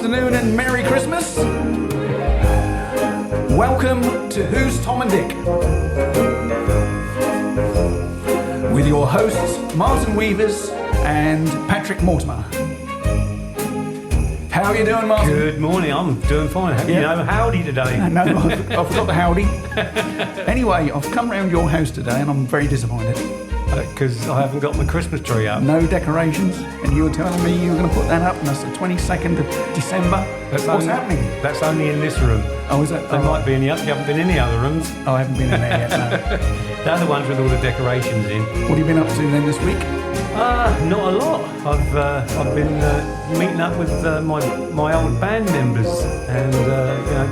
afternoon and Merry Christmas. Welcome to Who's Tom and Dick? With your hosts, Martin Weavers and Patrick Mortimer. How are you doing, Martin? Good morning, I'm doing fine. Have you know howdy today? No, I forgot the howdy. Anyway, I've come round your house today and I'm very disappointed. Because I haven't got my Christmas tree up. No decorations, and you were telling me you were going to put that up, and that's the 22nd of December. What's happening? That's only in this room. Oh, is that? They might be in the other. You haven't been in the other rooms. Oh, I haven't been in there yet, no. They're the ones with all the decorations in. What have you been up to then this week? Not a lot. I've been meeting up with my old band members and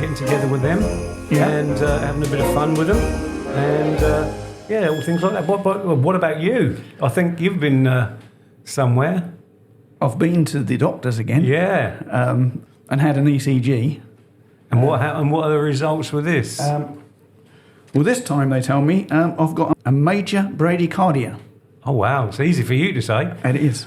getting together with them and having a bit of fun with them and. Yeah, all things like that. What about you? I think you've been somewhere. I've been to the doctors again. Yeah. And had an ECG. And what are the results with this? Well, this time they tell me I've got a major bradycardia. Oh, wow. It's easy for you to say. It is,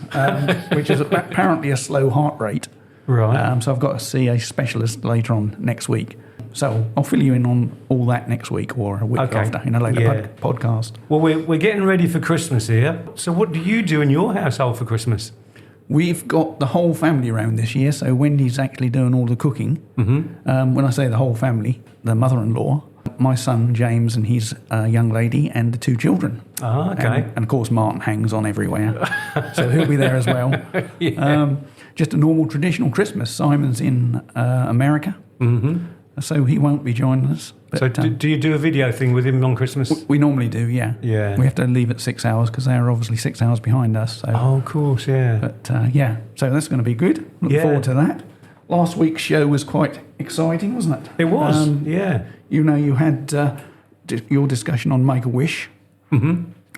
which is apparently a slow heart rate. Right. So I've got to see a specialist later on next week. So I'll fill you in on all that next week or a week after in a later podcast. Well, we're getting ready for Christmas here. So what do you do in your household for Christmas? We've got the whole family around this year, so Wendy's actually doing all the cooking. Mm-hmm. When I say the whole family, the mother-in-law, my son James and his young lady, and the two children. Ah, okay. And of course Martin hangs on everywhere, so he'll be there as well. Just a normal traditional Christmas. Simon's in America. Mm-hmm. So he won't be joining us. But, so do you do a video thing with him on Christmas? We normally do, yeah. Yeah. We have to leave at 6 hours because they're obviously 6 hours behind us. So. Oh, of course, yeah. But so that's going to be good. Look forward to that. Last week's show was quite exciting, wasn't it? It was, yeah. You know, you had your discussion on Make-A-Wish,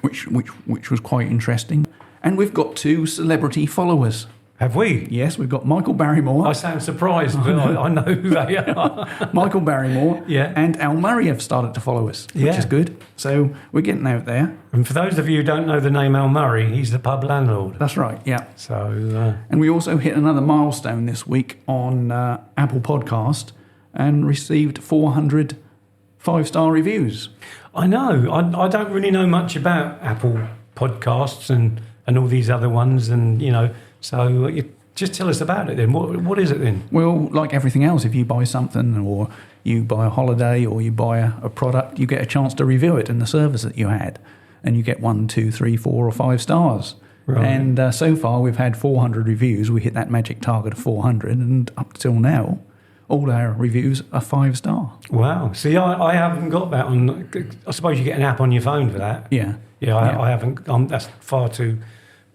which was quite interesting. And we've got 2 celebrity followers. Have we? Yes, we've got Michael Barrymore. I sound surprised, but I know who they are. Michael Barrymore and Al Murray have started to follow us, which is good. So we're getting out there. And for those of you who don't know the name Al Murray, he's the pub landlord. That's right, yeah. So, and we also hit another milestone this week on Apple Podcast and received 400 5-star reviews. I know. I don't really know much about Apple Podcasts and all these other ones and, So just tell us about it then. What is it then? Well, like everything else, if you buy something or you buy a holiday or you buy a product, you get a chance to review it and the service that you had. And you get 1, 2, 3, 4 or 5 stars. Right. And so far we've had 400 reviews. We hit that magic target of 400 and up till now, all our reviews are 5-star. Wow. See, I haven't got that on. I suppose you get an app on your phone for that. Yeah. I haven't. That's far too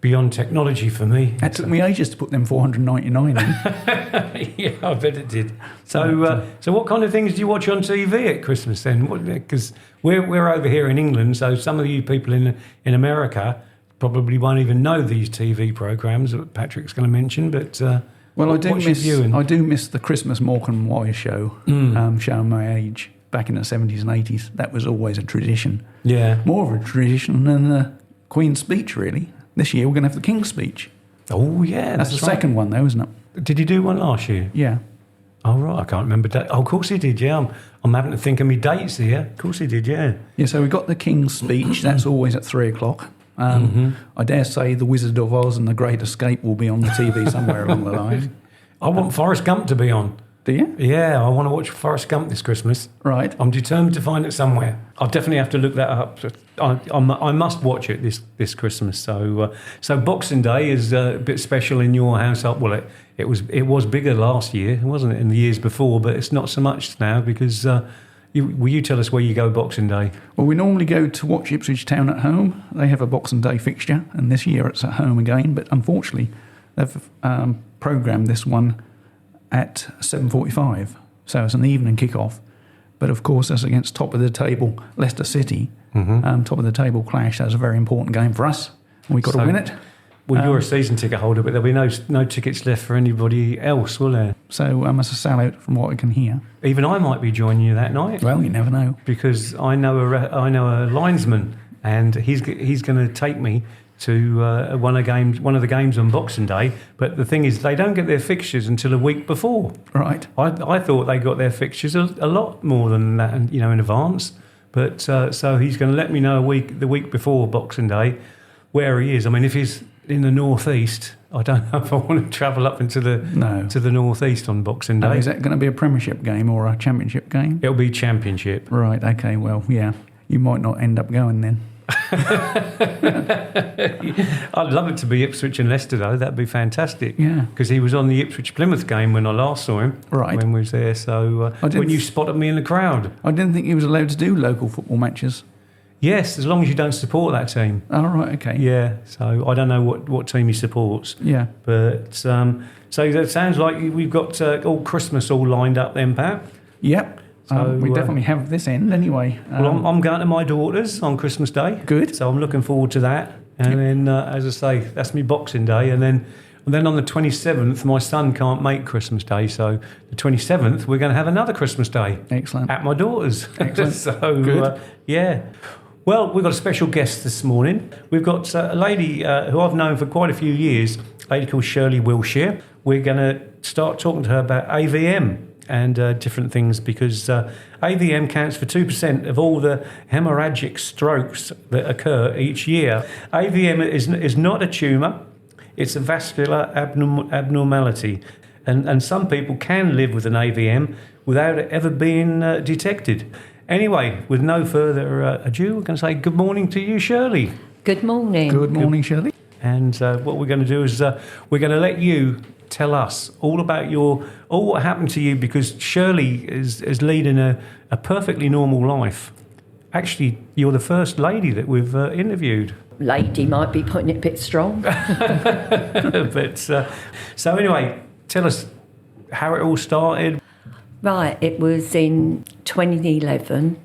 beyond technology for me. It took me ages to put them 499 in. Yeah, I bet it did. So, so what kind of things do you watch on TV at Christmas then? Because we're over here in England, so some of you people in America probably won't even know these TV programs that Patrick's going to mention. But I do miss the Christmas Morecambe Wise show, showing my age back in the 70s and 80s. That was always a tradition. Yeah, more of a tradition than the Queen's speech, really. This year we're going to have the King's speech. Oh, yeah. That's the second one, though, isn't it? Did he do one last year? Yeah. Oh, right. I can't remember. Oh, of course he did, yeah. I'm having to think of my dates here. Of course he did, yeah. Yeah, so we got the King's speech. That's always at 3 o'clock. I dare say The Wizard of Oz and The Great Escape will be on the TV somewhere along the line. I want Forrest Gump to be on. Do you? Yeah, I want to watch Forrest Gump this Christmas. Right. I'm determined to find it somewhere. I'll definitely have to look that up. I must watch it this Christmas. So Boxing Day is a bit special in your household. Well, it was bigger last year, wasn't it, in the years before, but it's not so much now because will you tell us where you go Boxing Day? Well, we normally go to watch Ipswich Town at home. They have a Boxing Day fixture, and this year it's at home again, but unfortunately they've programmed this one at 7:45, so it's an evening kick-off. But of course, that's against top of the table Leicester City. Top of the table clash. That's a very important game for us. We've got to win it. Well, you're a season ticket holder, but there'll be no tickets left for anybody else, will there? So it's a sellout from what I can hear. Even I might be joining you that night. Well, you never know. Because I know a linesman and he's going to take me to one of the games on Boxing Day. But the thing is, they don't get their fixtures until a week before. Right. I thought they got their fixtures a lot more than that, in advance. But so he's going to let me know the week before Boxing Day where he is. I mean, if he's in the northeast, I don't know if I want to travel up into the northeast on Boxing Day. Is that going to be a Premiership game or a Championship game? It'll be Championship. Right. Okay. Well, yeah, you might not end up going then. I'd love it to be Ipswich and Leicester, though. That'd be fantastic. Yeah. Because he was on the Ipswich-Plymouth game when I last saw him. Right. When we was there. So when you spotted me in the crowd. I didn't think he was allowed to do local football matches. Yes, as long as you don't support that team. Oh, right, okay. Yeah, so I don't know what team he supports. Yeah. But, so that sounds like we've got all Christmas all lined up then, Pat. Yep. So we definitely have this end anyway. Well, I'm going to my daughter's on Christmas Day. Good. So I'm looking forward to that. And then, as I say, that's me Boxing Day. And then on the 27th, my son can't make Christmas Day. So the 27th, we're going to have another Christmas Day. Excellent. At my daughter's. Excellent. So, good. Yeah. Well, we've got a special guest this morning. We've got a lady who I've known for quite a few years, a lady called Shirley Willsher. We're going to start talking to her about AVM and different things, because AVM counts for 2% of all the hemorrhagic strokes that occur each year. AVM is not a tumour, it's a vascular abnormality. And some people can live with an AVM without it ever being detected. Anyway, with no further ado, we're going to say good morning to you, Shirley. Good morning. Good morning, Shirley. And what we're going to do is we're going to let you tell us all about what happened to you, because Shirley is leading a perfectly normal life. Actually, you're the first lady that we've interviewed. Lady might be putting it a bit strong. But so anyway, tell us how it all started. Right, it was in 2011.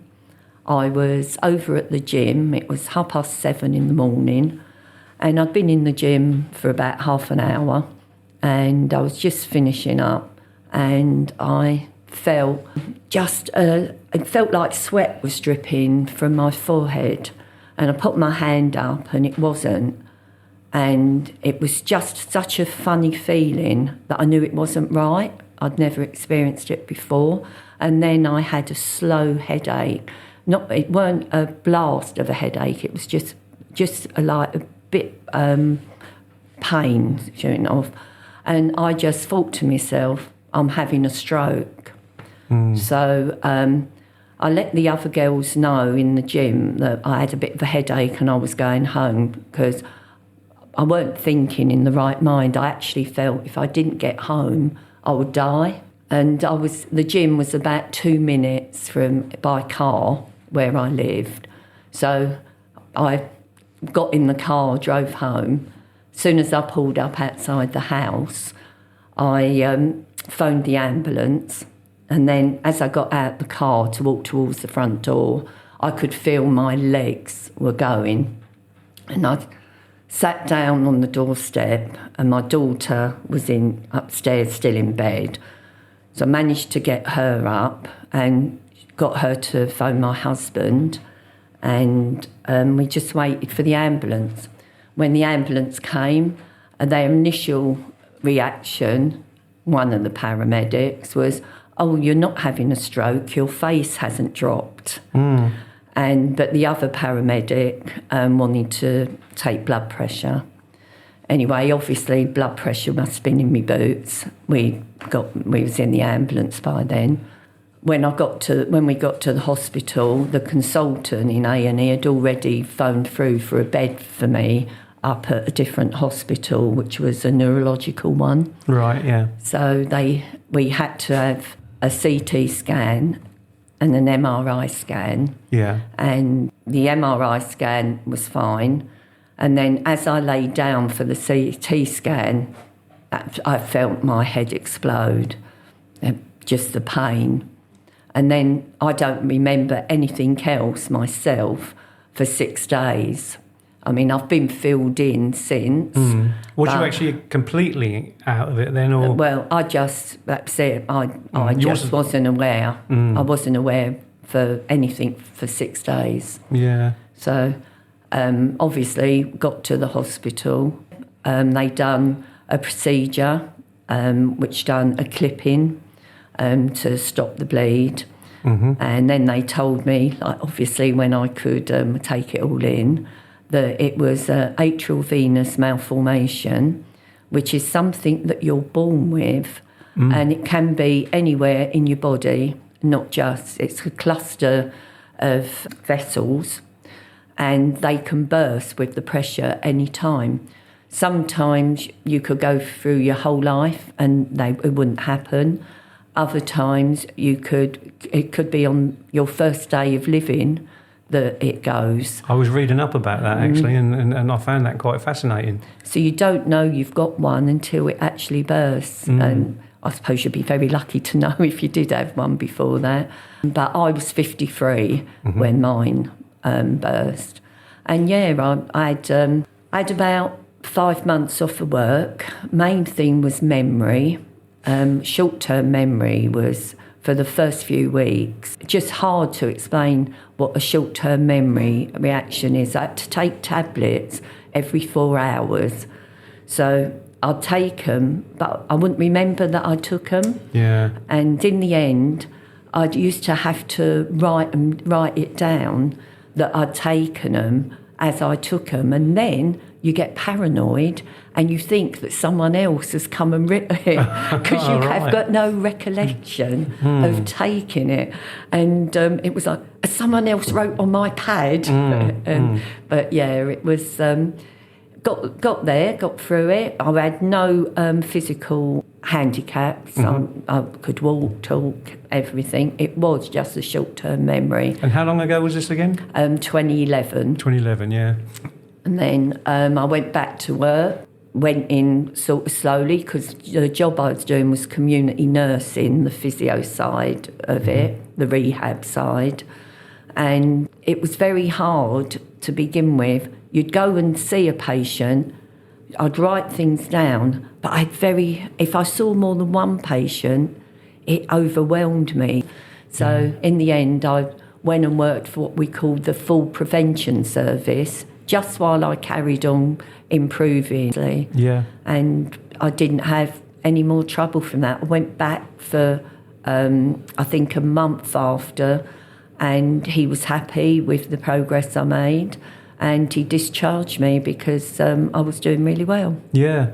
I was over at the gym. It was 7:30 in the morning, and I'd been in the gym for about half an hour, and I was just finishing up, and I felt it felt like sweat was dripping from my forehead, and I put my hand up, and it wasn't. And it was just such a funny feeling that I knew it wasn't right. I'd never experienced it before. And then I had a slow headache. It weren't a blast of a headache, it was just like a bit pain showing off. And I just thought to myself, I'm having a stroke. So I let the other girls know in the gym that I had a bit of a headache and I was going home, because I weren't thinking in the right mind. I actually felt if I didn't get home, I would die. And the gym was about 2 minutes by car where I lived. So I got in the car, drove home. As soon as I pulled up outside the house, I phoned the ambulance. And then as I got out the car to walk towards the front door, I could feel my legs were going. And I sat down on the doorstep, and my daughter was upstairs still in bed. So I managed to get her up and got her to phone my husband, and we just waited for the ambulance. When the ambulance came, their initial reaction, one of the paramedics, was, "Oh, you're not having a stroke, your face hasn't dropped." But the other paramedic wanted to take blood pressure. Anyway, obviously blood pressure must have been in my boots. We was in the ambulance by then. When we got to the hospital, the consultant in A&E had already phoned through for a bed for me up at a different hospital, which was a neurological one. Right, yeah. So we had to have a CT scan and an MRI scan. Yeah. And the MRI scan was fine. And then as I lay down for the CT scan, I felt my head explode, just the pain. And then I don't remember anything else myself for 6 days. I mean, I've been filled in since. Was you actually completely out of it then? Or? Well, that's it. I just wasn't aware. I wasn't aware for anything for 6 days. Yeah. So Obviously, got to the hospital. They done a procedure, which done a clipping to stop the bleed. And then they told me, like, obviously when I could take it all in, that it was Arteriovenous malformation, which is something that you're born with, and it can be anywhere in your body, not just, it's a cluster of vessels, and they can burst with the pressure any time. Sometimes you could go through your whole life and it wouldn't happen. Other times it could be on your first day of living that it goes. I was reading up about that actually, and I found that quite fascinating. So you don't know you've got one until it actually bursts. And I suppose you'd be very lucky to know if you did have one before that. But I was 53 when mine burst. And yeah, I had about 5 months off of work. Main thing was memory. Short-term memory was, for the first few weeks, just hard to explain what a short-term memory reaction is. I had to take tablets every 4 hours. So I'd take them, but I wouldn't remember that I took them. Yeah. And in the end, I used to have to write it down that I'd taken them as I took them. And then you get paranoid and you think that someone else has come and written it because you have got no recollection of taking it. And it was like, someone else wrote on my pad. But yeah, it was, got through it. I had no physical handicaps. I could walk, talk, everything. It was just a short-term memory. And how long ago was this again? 2011. 2011, yeah. And then I went back to work, went in sort of slowly because the job I was doing was community nursing, the physio side of it, the rehab side. And it was very hard to begin with. You'd go and see a patient, I'd write things down, but if I saw more than one patient, it overwhelmed me. So in the end, I went and worked for what we called the full prevention service, just while I carried on improving. Yeah. And I didn't have any more trouble from that. I went back for, I think, a month after, and he was happy with the progress I made, and he discharged me because I was doing really well. Yeah.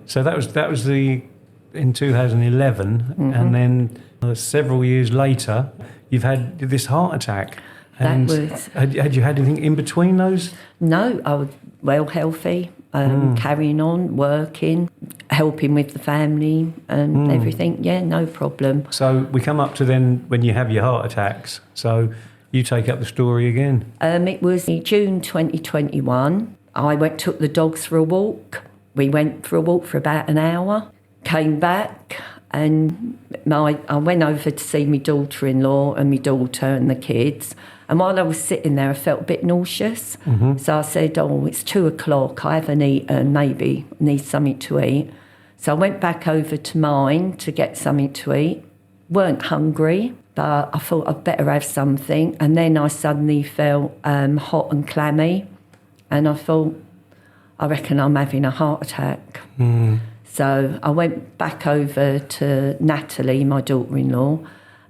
So that was in 2011, and then several years later, you've had this heart attack. And had you had anything in between those? No, I was well healthy, carrying on, working, helping with the family and everything. Yeah, no problem. So we come up to then when you have your heart attacks. So you take up the story again. It was in June 2021. I took the dogs for a walk. We went for a walk for about an hour, came back, and I went over to see my daughter-in-law and my daughter and the kids. And while I was sitting there, I felt a bit nauseous. So I said, it's 2:00. I haven't eaten, maybe need something to eat. So I went back over to mine to get something to eat. Weren't hungry, but I thought I'd better have something. And then I suddenly felt hot and clammy. And I thought, I reckon I'm having a heart attack. So I went back over to Natalie, my daughter-in-law,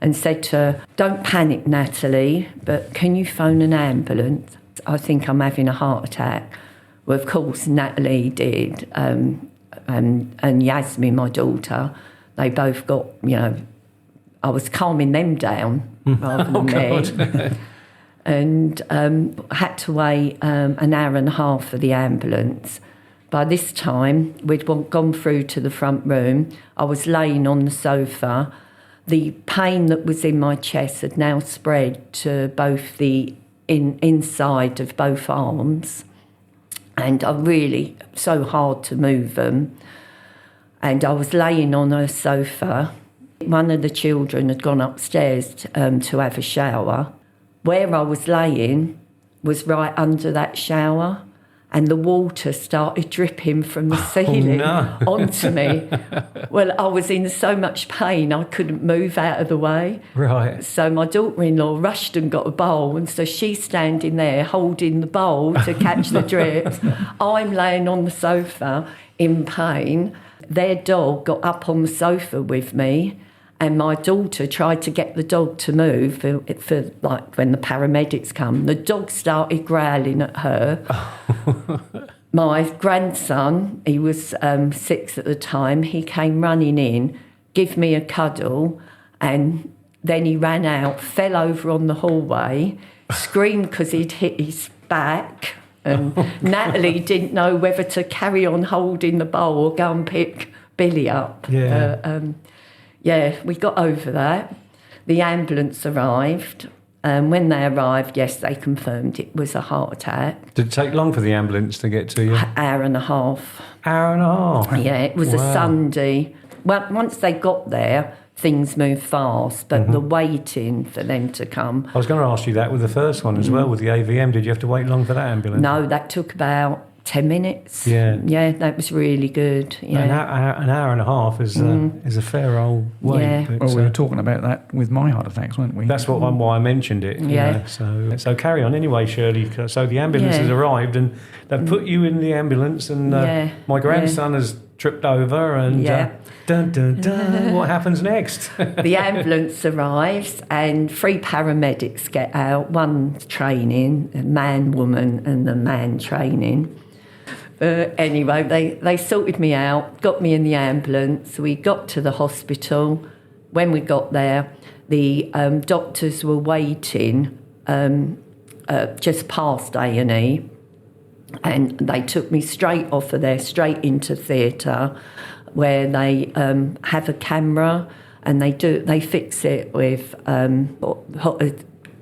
and said to her, don't panic, Natalie, but can you phone an ambulance? I think I'm having a heart attack. Well, of course, Natalie did, and Yasmin, my daughter, they both got, I was calming them down rather than me. And had to wait an hour and a half for the ambulance. By this time, we'd gone through to the front room. I was laying on the sofa. The pain that was in my chest had now spread to both the inside of both arms. And so hard to move them. And I was laying on a sofa. One of the children had gone upstairs to have a shower. Where I was laying was right under that shower. and the water started dripping from the ceiling onto me. Well, I was in so much pain, I couldn't move out of the way. Right. So my daughter-in-law rushed and got a bowl, and so she's standing there holding the bowl to catch the drips. I'm laying on the sofa in pain. Their dog got up on the sofa with me, and my daughter tried to get the dog to move for like when the paramedics come. The dog started growling at her. My grandson, he was 6 at the time, he came running in, give me a cuddle, and then he ran out, fell over on the hallway, screamed because he'd hit his back. And Natalie didn't know whether to carry on holding the bowl or go and pick Billy up. Yeah. We got over that. The ambulance arrived. When they arrived, yes, they confirmed it was a heart attack. Did it take long for the ambulance to get to you? Hour and a half. Hour and a half? Yeah, it was a Sunday. Well, once they got there, things moved fast, but the waiting for them to come. I was going to ask you that with the first one as well, with the AVM. Did you have to wait long for that ambulance? No, that took about 10 minutes. Yeah. Yeah, that was really good. Yeah. An hour and a half is a fair old wait. Yeah. But, Well, we were talking about that with my heart attacks, weren't we? that's why I mentioned it. Yeah. So carry on anyway, Shirley. So the ambulance has arrived and they've put you in the ambulance, and my grandson has tripped over, and dun, dun, dun, what happens next? The ambulance arrives and 3 paramedics get out, one training, a man, woman, and the man training. Anyway, they sorted me out, got me in the ambulance. We got to the hospital. When we got there, the doctors were waiting just past A&E, and they took me straight off of there, straight into theatre, where they have a camera and they fix it with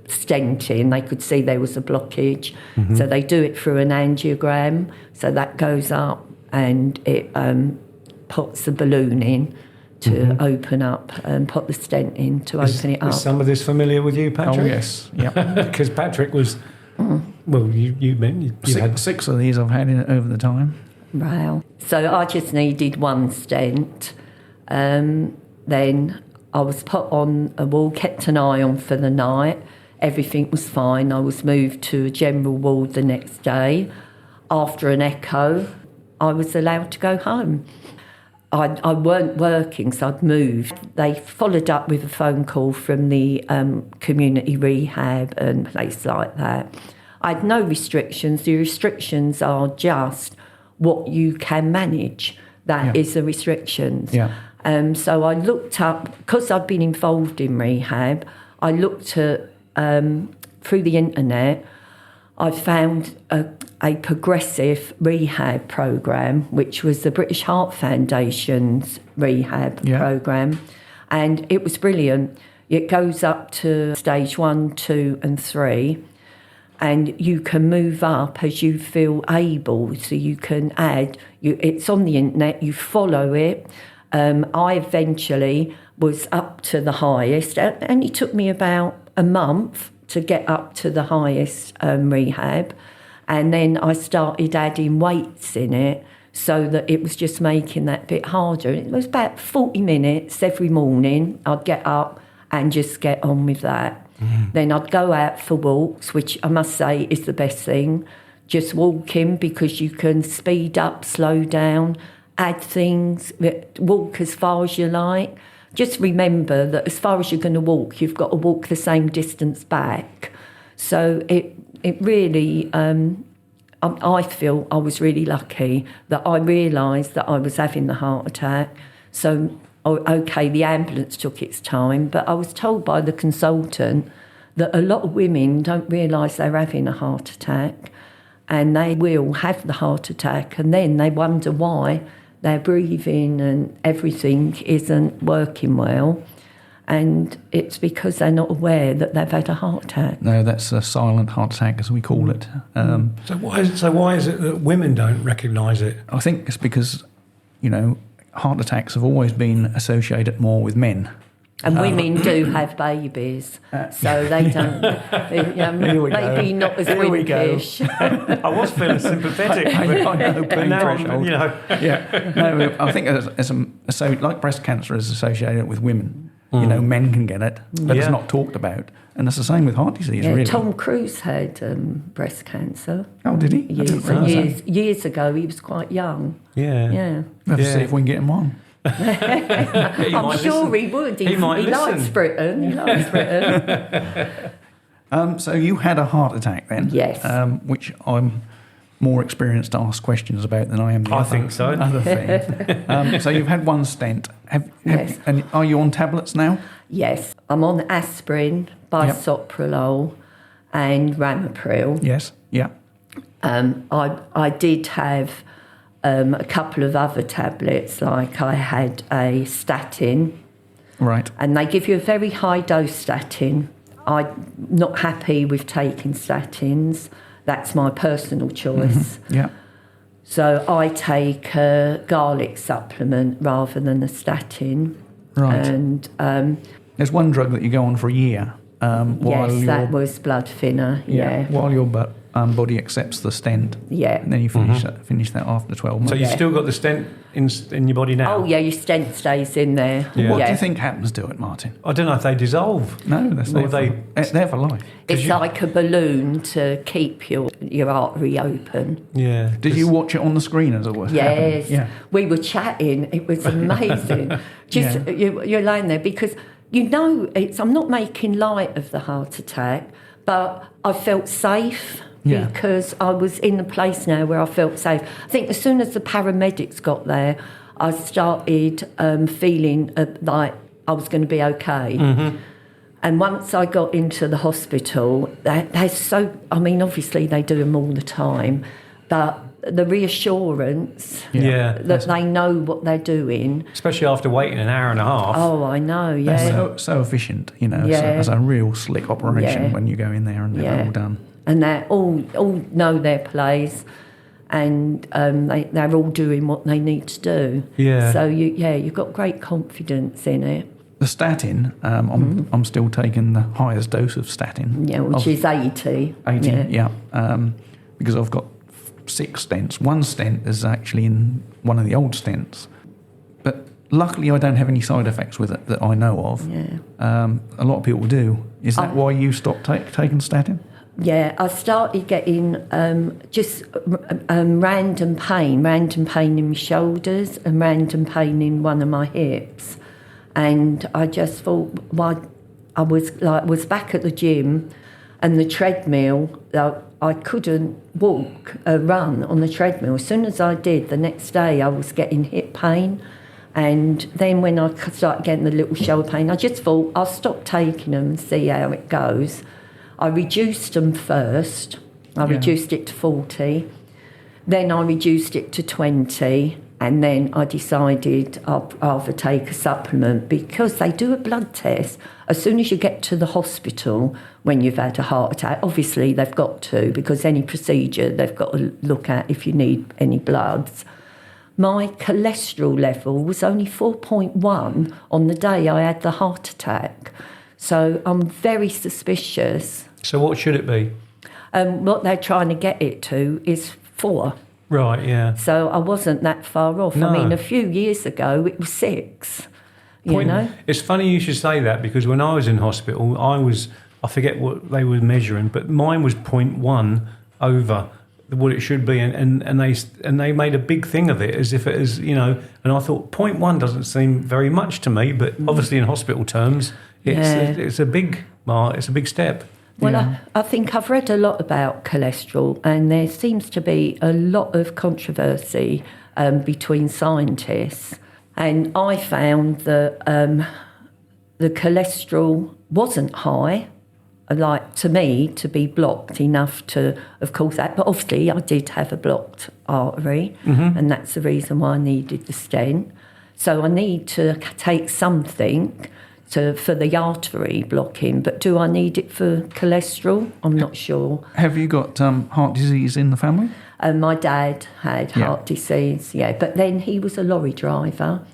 stenting. They could see there was a blockage, so they do it through an angiogram. So that goes up and it puts the balloon in to open up and put the stent in to open it up. Is some of this familiar with you, Patrick? Oh, yes. Yeah. Because Patrick was, well, you had 6 of these I've had in over the time. Wow. So I just needed 1 stent. Then I was put on a ward, kept an eye on for the night. Everything was fine. I was moved to a general ward the next day. After an echo, I was allowed to go home. I weren't working, so I'd moved. They followed up with a phone call from the community rehab and places like that. I had no restrictions. The restrictions are just what you can manage. That is the restrictions. Yeah. So I looked up, because I'd been involved in rehab, I looked at, through the internet, I found a progressive rehab program, which was the British Heart Foundation's rehab program, and it was brilliant. It goes up to stage 1, 2 and 3, and you can move up as you feel able, so you can add, it's on the internet, you follow it. I eventually was up to the highest. It only took me about a month to get up to the highest rehab. And then I started adding weights in it so that it was just making that bit harder. It was about 40 minutes every morning. I'd get up and just get on with that. Then I'd go out for walks, which I must say is the best thing. Just walking, because you can speed up, slow down, add things, walk as far as you like. Just remember that as far as you're going to walk, you've got to walk the same distance back. So it really, I feel I was really lucky that I realised that I was having the heart attack. So, okay, the ambulance took its time, but I was told by the consultant that a lot of women don't realise they're having a heart attack, and they will have the heart attack, and then they wonder why their breathing and everything isn't working well, and it's because they're not aware that they've had a heart attack. No, that's a silent heart attack, as we call it. So why is it that women don't recognise it? I think it's because, heart attacks have always been associated more with men. And women do have babies, so they don't. Maybe not as wimpish. I was feeling sympathetic, I know, but now I'm, threshold. Yeah. No, I think so like breast cancer is associated with women. Men can get it, but it's not talked about. And it's the same with heart disease, really. Tom Cruise had breast cancer. Oh, did he? Years ago. He was quite young. Yeah. We'll have to see if we can get him on. I'm sure he would. He likes Britain. He likes Britain. So you had a heart attack then? Yes. Which I'm more experienced to ask questions about than I am the I think so. other thing. So you've had one stent. Yes. And are you on tablets now? Yes. I'm on aspirin, bisoprolol and ramipril. Yes. Yeah. I did have a couple of other tablets, like I had a statin. Right. And they give you a very high dose statin. I'm not happy with taking statins. That's my personal choice. Mm-hmm. Yeah. So I take a garlic supplement rather than a statin. Right. And there's one drug that you go on for a year. yes, that was blood thinner. Yeah. While your body accepts the stent. Yeah. And then you finish that after 12 months. So you've still got the stent in your body now? Oh, yeah, your stent stays in there. Yeah. What do you think happens to it, Martin? I don't know if they dissolve. No, they're there for life. It's like a balloon to keep your artery open. Yeah. Did you watch it on the screen as it was happening? Yes. Yeah. We were chatting. It was amazing. You're lying there because I'm not making light of the heart attack, but I felt safe. Yeah. Because I was in a place now where I felt safe. I think as soon as the paramedics got there, I started feeling like I was going to be okay. Mm-hmm. And once I got into the hospital, obviously they do them all the time, but the reassurance that they know what they're doing. Especially after waiting an hour and a half. Oh, I know, yeah. They're so efficient, it's a real slick operation when you go in there and they're all done. And they all know their place, and they're all doing what they need to do. Yeah. So you've got great confidence in it. The statin, I'm still taking the highest dose of statin. Yeah, which is 80. 80, because I've got 6 stents. One stent is actually in one of the old stents, but luckily I don't have any side effects with it that I know of. Yeah. A lot of people do. Is that why you stopped taking statin? Yeah, I started getting random pain in my shoulders and random pain in one of my hips. And I just thought, I was back at the gym and the treadmill, I couldn't run on the treadmill. As soon as I did, the next day I was getting hip pain. And then when I started getting the little shoulder pain, I just thought, I'll stop taking them and see how it goes. I reduced them first. I reduced it to 40. Then I reduced it to 20. And then I decided I'd rather take a supplement because they do a blood test. As soon as you get to the hospital when you've had a heart attack, obviously they've got to, because any procedure they've got to look at if you need any bloods. My cholesterol level was only 4.1 on the day I had the heart attack. So I'm very suspicious. So what should it be? What they're trying to get it to is 4. Right, yeah. So I wasn't that far off. No. I mean, a few years ago, it was 6, you know? It's funny you should say that, because when I was in hospital, I forget what they were measuring, but mine was 0.1 over what it should be, and they made a big thing of it as if it is, and I thought 0.1 doesn't seem very much to me, but obviously in hospital terms, it's a big step. Well, I think I've read a lot about cholesterol, and there seems to be a lot of controversy between scientists. And I found that the cholesterol wasn't high, like to me, to be blocked enough to, of course, that. But obviously, I did have a blocked artery, and that's the reason why I needed the stent. So I need to take something for the artery blocking, but do I need it for cholesterol? I'm not sure. Have you got heart disease in the family? My dad had heart disease, but then he was a lorry driver,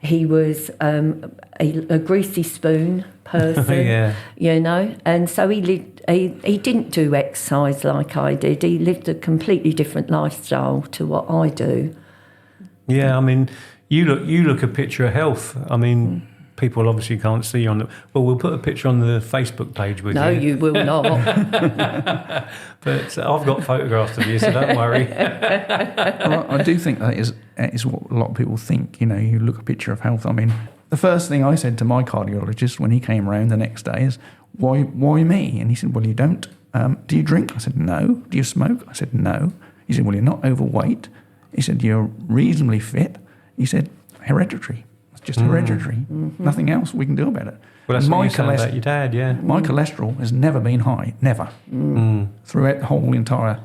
He was a greasy spoon person, Yeah. you know, and so he lived. He didn't do exercise like I did. He lived a completely different lifestyle to what I do. Yeah, I mean, you look a picture of health. I mean, people obviously can't see you on the. Well, we'll put a picture on the Facebook page with you. No, you will not. But I've got photographs of you, so don't worry. Well, I do think that is what a lot of people think. You know, you look a picture of health. I mean, the first thing I said to my cardiologist when he came around the next day is, "Why me?" And he said, "Well, you don't. Do you drink?" I said, "No." "Do you smoke?" I said, "No." He said, "Well, you're not overweight." He said, "You're reasonably fit." He said, "Hereditary. It's just hereditary. Mm-hmm. Nothing else we can do about it." Well, that's And what you said about your dad, yeah. my cholesterol has never been high, never, throughout the whole entire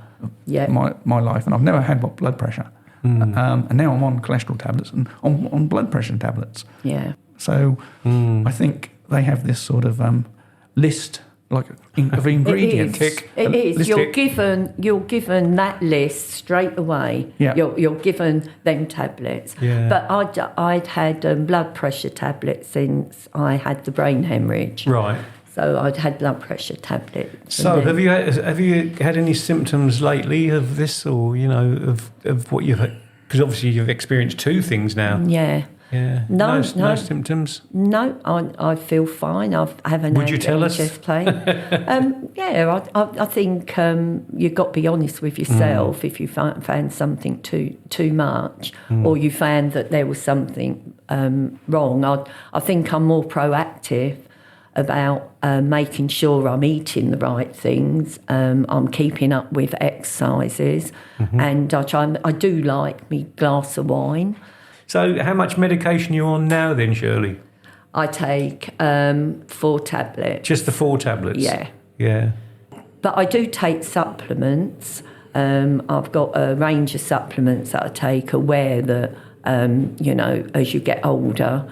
Yeah. my life, and I've never had blood pressure. And now I'm on cholesterol tablets and on blood pressure tablets. Yeah. So I think they have this sort of list of ingredients. It is. List You're given that list straight away. Yeah. You're given them tablets. Yeah. But I'd had blood pressure tablets since I had the brain hemorrhage. Right. So I'd had blood pressure tablets. So and then- have you had any symptoms lately of this, or of what you've had? Because obviously you've experienced two things now. Yeah. Yeah. No, no symptoms. No, I feel fine. I haven't Would had you tell any us? chest pain. Yeah, I think you've got to be honest with yourself if you found something too much, or you found that there was something wrong. I think I'm more proactive about making sure I'm eating the right things. I'm keeping up with exercises, and I do like me glass of wine. So how much medication are you on now then, Shirley? I take 4 tablets. Just the 4 tablets? Yeah. Yeah. But I do take supplements. I've got a range of supplements that I take, aware that, as you get older,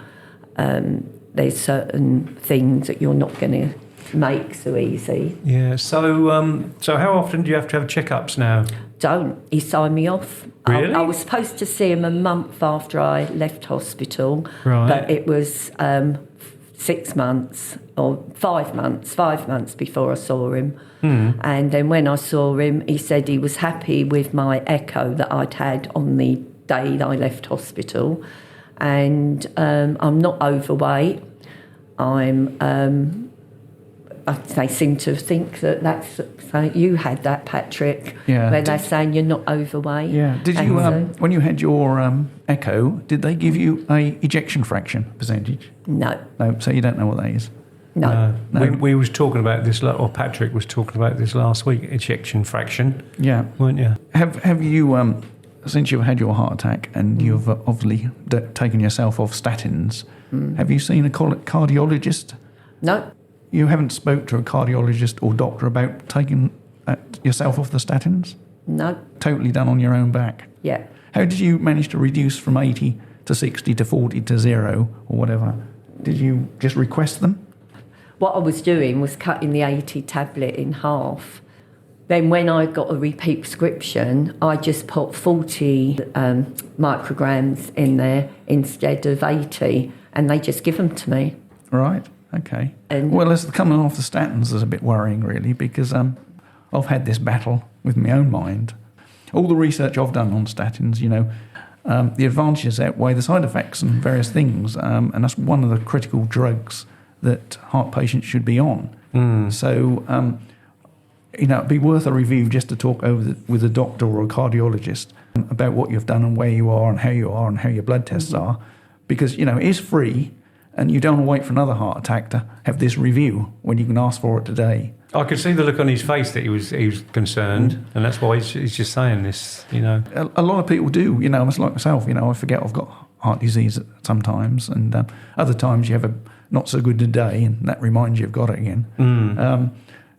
there's certain things that you're not going to make so easy. Yeah. So how often do you have to have checkups now? Don't. He signed me off. Really? I was supposed to see him a month after I left hospital, Right. but it was 6 months or 5 months, 5 months before I saw him. And then when I saw him, he said he was happy with my echo that I'd had on the day that I left hospital. And I'm not overweight. They seem to think that's you had that, Patrick. Yeah. Where they're saying you're not overweight. Yeah. Did you And when you had your echo? Did they give you a ejection fraction percentage? No, No. So you don't know what that is. no. No. We was talking about this, or Patrick was talking about this last week, ejection fraction, Yeah. weren't you? Have you since you've had your heart attack and you've obviously taken yourself off statins? Have you seen a cardiologist? No, You haven't spoke to a cardiologist or doctor about taking yourself off the statins? no, Totally done on your own back. yeah. How did you manage to reduce from 80 to 60 to 40 to 0 or whatever? Did you just request them? What I was doing was cutting the 80 tablet in half. Then when I got a repeat prescription, I just put 40 micrograms in there instead of 80, and they just give them to me. Right, okay. And- Well, as coming off the statins is a bit worrying, really, because I've had this battle with my own mind. All the research I've done on statins, the advantages outweigh the side effects and various things, and that's one of the critical drugs that heart patients should be on. So, it'd be worth a review just to talk over with a doctor or a cardiologist about what you've done and where you are and how your blood tests are, because, it is free. And you don't want to wait for another heart attack to have this review when you can ask for it today. I could see the look on his face that he was concerned, and that's why he's just saying this. A lot of people do, it's like myself, I forget I've got heart disease sometimes, and other times you have a not so good day, and that reminds you you've got it again.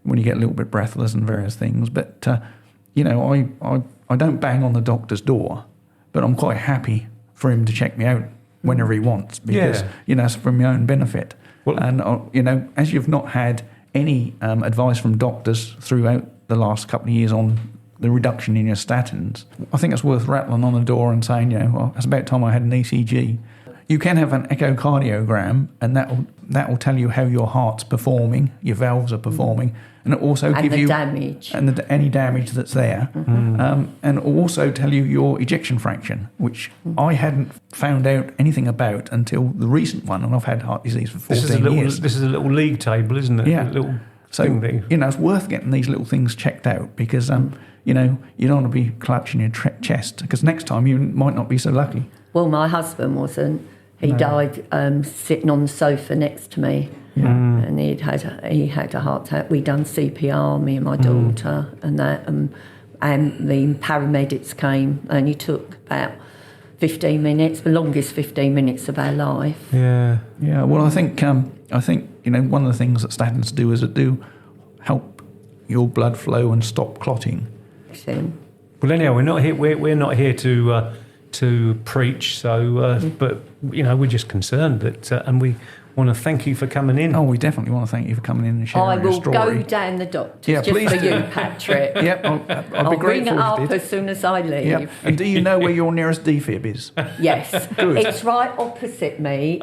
When you get a little bit breathless and various things. But, I don't bang on the doctor's door, but I'm quite happy for him to check me out whenever he wants, because, it's for my own benefit. Well, and, as you've not had any advice from doctors throughout the last couple of years on the reduction in your statins, I think it's worth rattling on the door and saying, well, it's about time I had an ECG. you can have an echocardiogram, and that will tell you how your heart's performing, your valves are performing, and it also give you damage and any damage that's there, and it will also tell you your ejection fraction, which I hadn't found out anything about until the recent one, and I've had heart disease for 14 years. This is a little league table, isn't it? Yeah. A little So, thing. it's worth getting these little things checked out because, you don't want to be clutching your chest because next time you might not be so lucky. Well, my husband wasn't. He died sitting on the sofa next to me, and he had a heart attack. We done CPR, me and my daughter, and that, and the paramedics came, and he took about 15 minutes, the longest 15 minutes of our life. Yeah. Yeah. Well, I think one of the things that statins do is it do help your blood flow and stop clotting. Well, anyhow, we're not here. We're not here to preach. So, but we're just concerned that, and we want to thank you for coming in. Oh, we definitely want to thank you for coming in and sharing your story. I will go down the doctors just please for do. you, Patrick. Yep, I'll be grateful ring it up if you did. as soon as I leave. Yep. And do you know where your nearest defib is? Yes, Good. it's right opposite me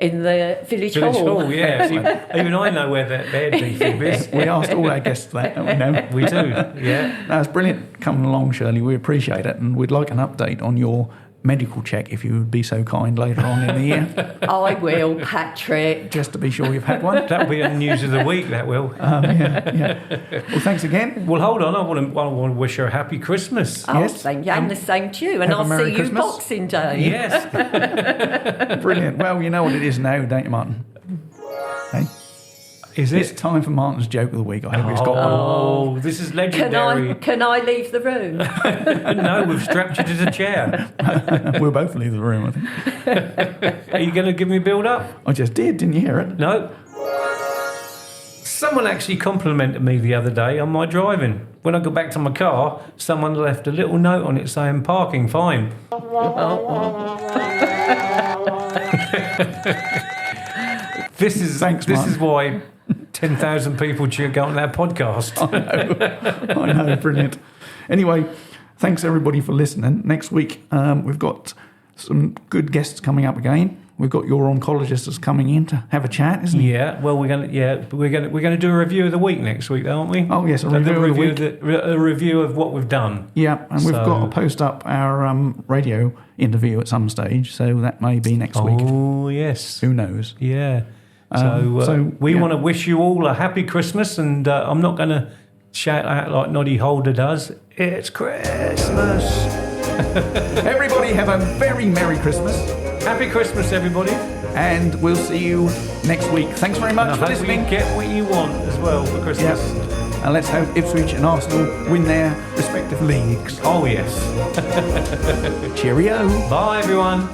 in the village Village hall. Hall, yeah. Even I know where their defib is. We asked all our guests that, don't we know? We do, yeah. No, it's brilliant coming along, Shirley. We appreciate it, and we'd like an update on your medical check if you would be so kind later on in the year. I will, Patrick. Just to be sure you've had one. That'll be a news of the week, that will. Yeah. Well, thanks again. Well, hold on. I want to wish her a happy Christmas. Oh, Yes. thank you. And the same to you. And have a I'll Merry see Christmas. you Boxing Day. Yes. Brilliant. Well, you know what it is now, don't you, Martin? Hey? Is It's it? time for Martin's joke of the week. I hope he's got one. Oh, this is legendary. Can I leave the room? No, we've strapped you to the chair. We'll both leave the room, I think. Are you going to give me a build-up? I just did, didn't you hear it? No. Someone actually complimented me the other day on my driving. When I got back to my car, someone left a little note on it saying parking fine. This is why 10,000 people go on that podcast. I know, brilliant. Anyway, thanks everybody for listening. Next week, we've got some good guests coming up again. We've got your oncologist that's coming in to have a chat, isn't he? Yeah. Well, we're gonna do a review of the week next week, aren't we? Oh yes, a review of what we've done. Yeah, and we've got to post up our radio interview at some stage, so that may be next week. Oh yes. Who knows? Yeah. So we yeah. want to wish you all a happy Christmas, and I'm not going to shout out like Noddy Holder does. It's Christmas. Everybody have a very Merry Christmas. Happy Christmas, everybody. And we'll see you next week. Thanks very much for listening. You get what you want as well for Christmas. Yes. And let's hope Ipswich and Arsenal win their respective leagues. Oh, yes. Cheerio. Bye, everyone.